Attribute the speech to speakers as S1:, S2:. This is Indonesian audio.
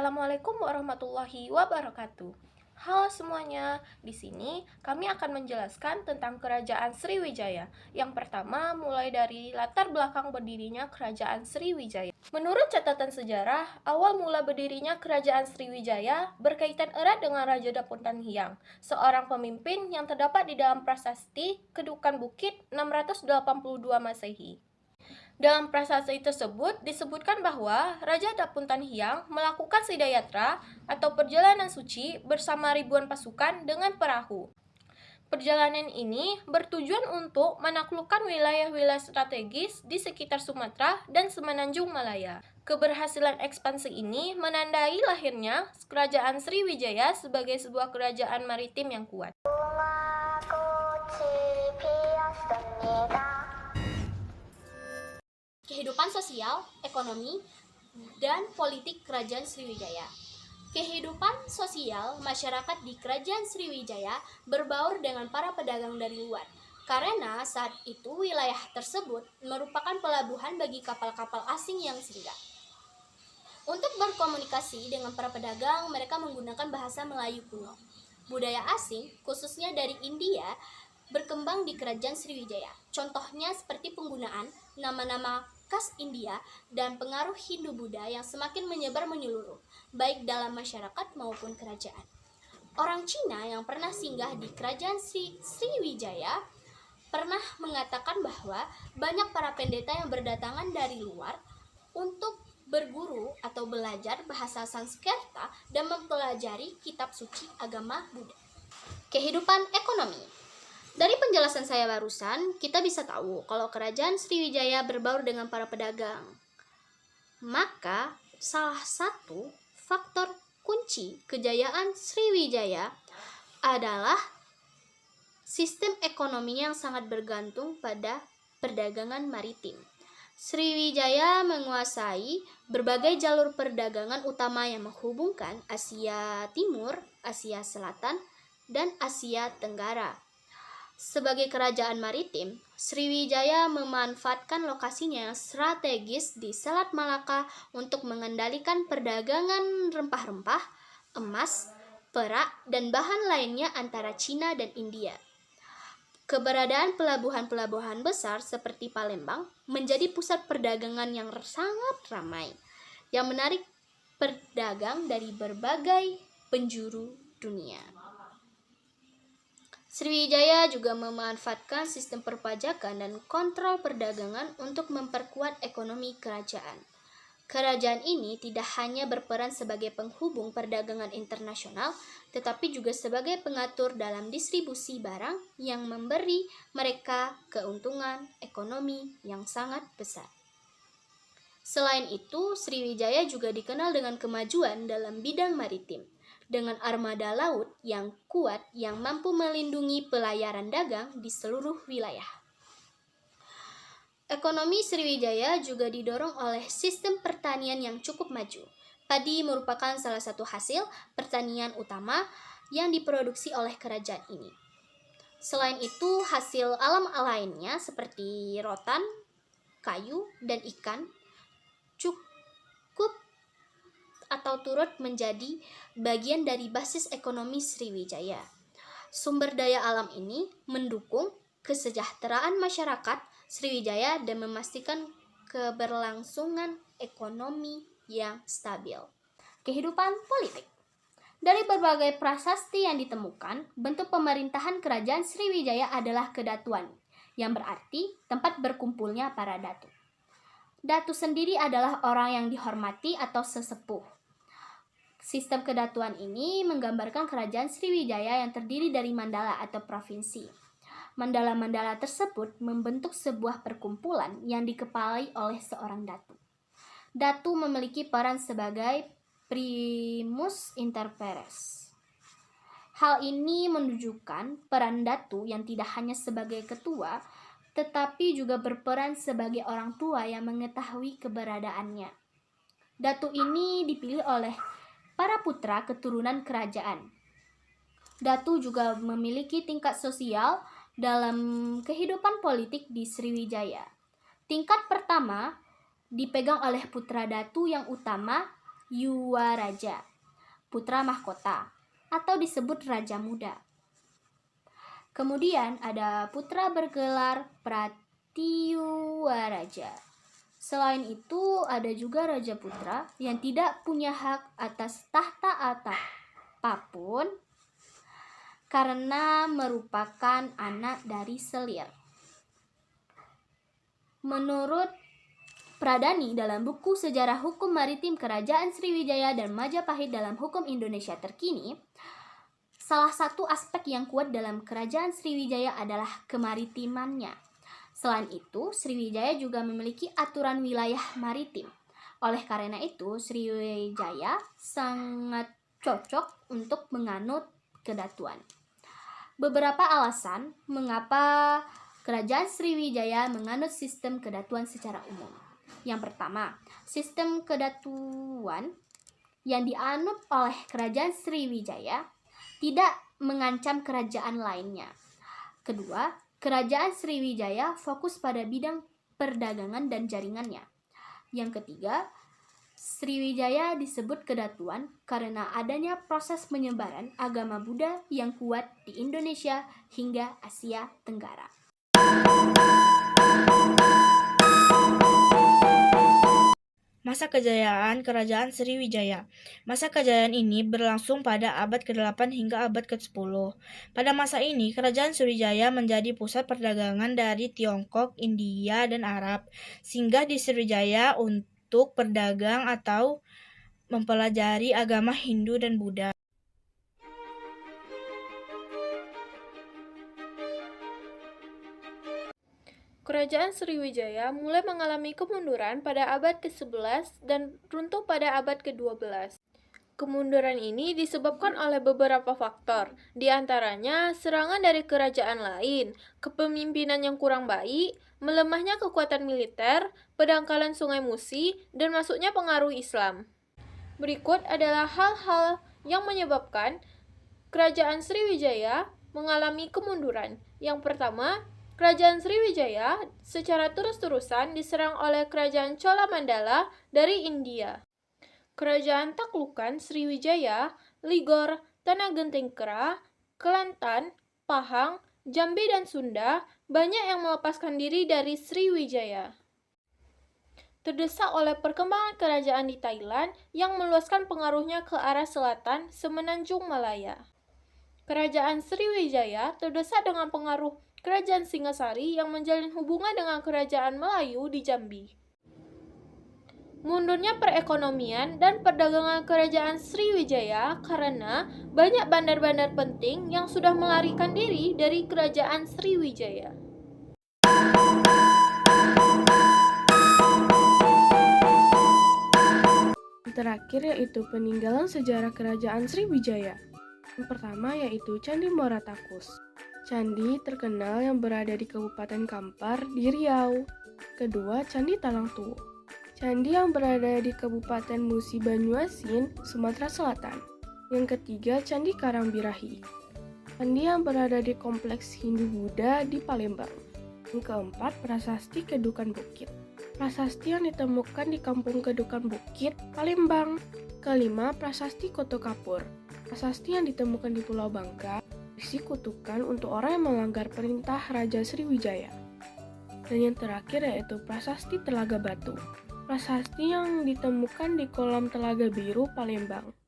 S1: Assalamualaikum warahmatullahi wabarakatuh. Halo semuanya, di sini kami akan menjelaskan tentang Kerajaan Sriwijaya. Yang pertama, mulai dari latar belakang berdirinya Kerajaan Sriwijaya. Menurut catatan sejarah, awal mula berdirinya Kerajaan Sriwijaya berkaitan erat dengan Raja Dapuntan Hyang, seorang pemimpin yang terdapat di dalam prasasti Kedukan Bukit 682 Masehi. Dalam prasasti tersebut disebutkan bahwa Raja Dapuntan Hyang melakukan sidayatra atau perjalanan suci bersama ribuan pasukan dengan perahu. Perjalanan ini bertujuan untuk menaklukkan wilayah-wilayah strategis di sekitar Sumatera dan Semenanjung Malaya. Keberhasilan ekspansi ini menandai lahirnya Kerajaan Sriwijaya sebagai sebuah kerajaan maritim yang kuat.
S2: Kehidupan sosial, ekonomi, dan politik Kerajaan Sriwijaya. Kehidupan sosial masyarakat di Kerajaan Sriwijaya berbaur dengan para pedagang dari luar, karena saat itu wilayah tersebut merupakan pelabuhan bagi kapal-kapal asing yang singgah. Untuk berkomunikasi dengan para pedagang, mereka menggunakan bahasa Melayu kuno. Budaya asing, khususnya dari India, berkembang di Kerajaan Sriwijaya. Contohnya seperti penggunaan nama-nama khas India dan pengaruh Hindu-Buddha yang semakin menyebar menyeluruh, baik dalam masyarakat maupun kerajaan. Orang Cina yang pernah singgah di Kerajaan Sriwijaya pernah mengatakan bahwa banyak para pendeta yang berdatangan dari luar untuk berguru atau belajar bahasa Sanskerta dan mempelajari kitab suci agama Buddha. Kehidupan ekonomi. Dari penjelasan saya barusan, kita bisa tahu kalau Kerajaan Sriwijaya berbaur dengan para pedagang. Maka, salah satu faktor kunci kejayaan Sriwijaya adalah sistem ekonomi yang sangat bergantung pada perdagangan maritim. Sriwijaya menguasai berbagai jalur perdagangan utama yang menghubungkan Asia Timur, Asia Selatan, dan Asia Tenggara. Sebagai kerajaan maritim, Sriwijaya memanfaatkan lokasinya yang strategis di Selat Malaka untuk mengendalikan perdagangan rempah-rempah, emas, perak, dan bahan lainnya antara Cina dan India. Keberadaan pelabuhan-pelabuhan besar seperti Palembang menjadi pusat perdagangan yang sangat ramai, yang menarik pedagang dari berbagai penjuru dunia. Sriwijaya juga memanfaatkan sistem perpajakan dan kontrol perdagangan untuk memperkuat ekonomi kerajaan. Kerajaan ini tidak hanya berperan sebagai penghubung perdagangan internasional, tetapi juga sebagai pengatur dalam distribusi barang yang memberi mereka keuntungan ekonomi yang sangat besar. Selain itu, Sriwijaya juga dikenal dengan kemajuan dalam bidang maritim, dengan armada laut yang kuat yang mampu melindungi pelayaran dagang di seluruh wilayah. Ekonomi Sriwijaya juga didorong oleh sistem pertanian yang cukup maju. Padi merupakan salah satu hasil pertanian utama yang diproduksi oleh kerajaan ini. Selain itu, hasil alam lainnya seperti rotan, kayu, dan ikan cukup atau turut menjadi bagian dari basis ekonomi Sriwijaya. Sumber daya alam ini mendukung kesejahteraan masyarakat Sriwijaya dan memastikan keberlangsungan ekonomi yang stabil. Kehidupan politik. Dari berbagai prasasti yang ditemukan, bentuk pemerintahan kerajaan Sriwijaya adalah kedatuan, yang berarti tempat berkumpulnya para datu. Datu sendiri adalah orang yang dihormati atau sesepuh. Sistem kedatuan ini menggambarkan kerajaan Sriwijaya yang terdiri dari mandala atau provinsi. Mandala-mandala tersebut membentuk sebuah perkumpulan yang dikepalai oleh seorang datu. Datu memiliki peran sebagai primus inter pares. Hal ini menunjukkan peran datu yang tidak hanya sebagai ketua, tetapi juga berperan sebagai orang tua yang mengetahui keberadaannya. Datu ini dipilih oleh para putra keturunan kerajaan. Datu juga memiliki tingkat sosial dalam kehidupan politik di Sriwijaya. Tingkat pertama dipegang oleh putra datu yang utama Yuwaraja, putra mahkota, atau disebut Raja Muda. Kemudian ada putra bergelar Pratiyuwaraja. Selain itu, ada juga Raja Putra yang tidak punya hak atas tahta apapun karena merupakan anak dari selir. Menurut Pradani dalam buku Sejarah Hukum Maritim Kerajaan Sriwijaya dan Majapahit dalam Hukum Indonesia Terkini, salah satu aspek yang kuat dalam Kerajaan Sriwijaya adalah kemaritimannya. Selain itu, Sriwijaya juga memiliki aturan wilayah maritim. Oleh karena itu, Sriwijaya sangat cocok untuk menganut kedatuan. Beberapa alasan mengapa Kerajaan Sriwijaya menganut sistem kedatuan secara umum. Yang pertama, sistem kedatuan yang dianut oleh Kerajaan Sriwijaya tidak mengancam kerajaan lainnya. Kedua, Kerajaan Sriwijaya fokus pada bidang perdagangan dan jaringannya. Yang ketiga, Sriwijaya disebut kedatuan karena adanya proses penyebaran agama Buddha yang kuat di Indonesia hingga Asia Tenggara.
S3: Masa kejayaan Kerajaan Sriwijaya. Masa kejayaan ini berlangsung pada abad ke-8 hingga abad ke-10. Pada masa ini, Kerajaan Sriwijaya menjadi pusat perdagangan dari Tiongkok, India, dan Arab. Singgah di Sriwijaya untuk berdagang atau mempelajari agama Hindu dan Buddha.
S1: Kerajaan Sriwijaya mulai mengalami kemunduran pada abad ke-11 dan runtuh pada abad ke-12. Kemunduran ini disebabkan oleh beberapa faktor, di antaranya serangan dari kerajaan lain, kepemimpinan yang kurang baik, melemahnya kekuatan militer, pendangkalan Sungai Musi, dan masuknya pengaruh Islam. Berikut adalah hal-hal yang menyebabkan Kerajaan Sriwijaya mengalami kemunduran. Yang pertama, Kerajaan Sriwijaya secara terus-terusan diserang oleh Kerajaan Chola Mandala dari India. Kerajaan Taklukan Sriwijaya, Ligor, Tanah Gentengkera, Kelantan, Pahang, Jambi, dan Sunda banyak yang melepaskan diri dari Sriwijaya. Terdesak oleh perkembangan kerajaan di Thailand yang meluaskan pengaruhnya ke arah selatan Semenanjung Malaya. Kerajaan Sriwijaya terdesak dengan pengaruh Kerajaan Singasari yang menjalin hubungan dengan Kerajaan Melayu di Jambi. Mundurnya perekonomian dan perdagangan Kerajaan Sriwijaya karena banyak bandar-bandar penting yang sudah melarikan diri dari Kerajaan Sriwijaya.
S4: Terakhir yaitu peninggalan sejarah Kerajaan Sriwijaya. Yang pertama yaitu Candi Muaratakus. Candi terkenal yang berada di Kabupaten Kampar di Riau. Kedua, Candi Talangtuo. Candi yang berada di Kabupaten Musi Banyuasin, Sumatera Selatan. Yang ketiga, Candi Karangbirahi. Candi yang berada di Kompleks Hindu-Buddha di Palembang. Yang keempat, Prasasti Kedukan Bukit. Prasasti yang ditemukan di Kampung Kedukan Bukit, Palembang. Kelima, Prasasti Koto Kapur. Prasasti yang ditemukan di Pulau Bangka, berisi kutukan untuk orang yang melanggar perintah Raja Sriwijaya. Dan yang terakhir yaitu Prasasti Telaga Batu. Prasasti yang ditemukan di kolam Telaga Biru, Palembang.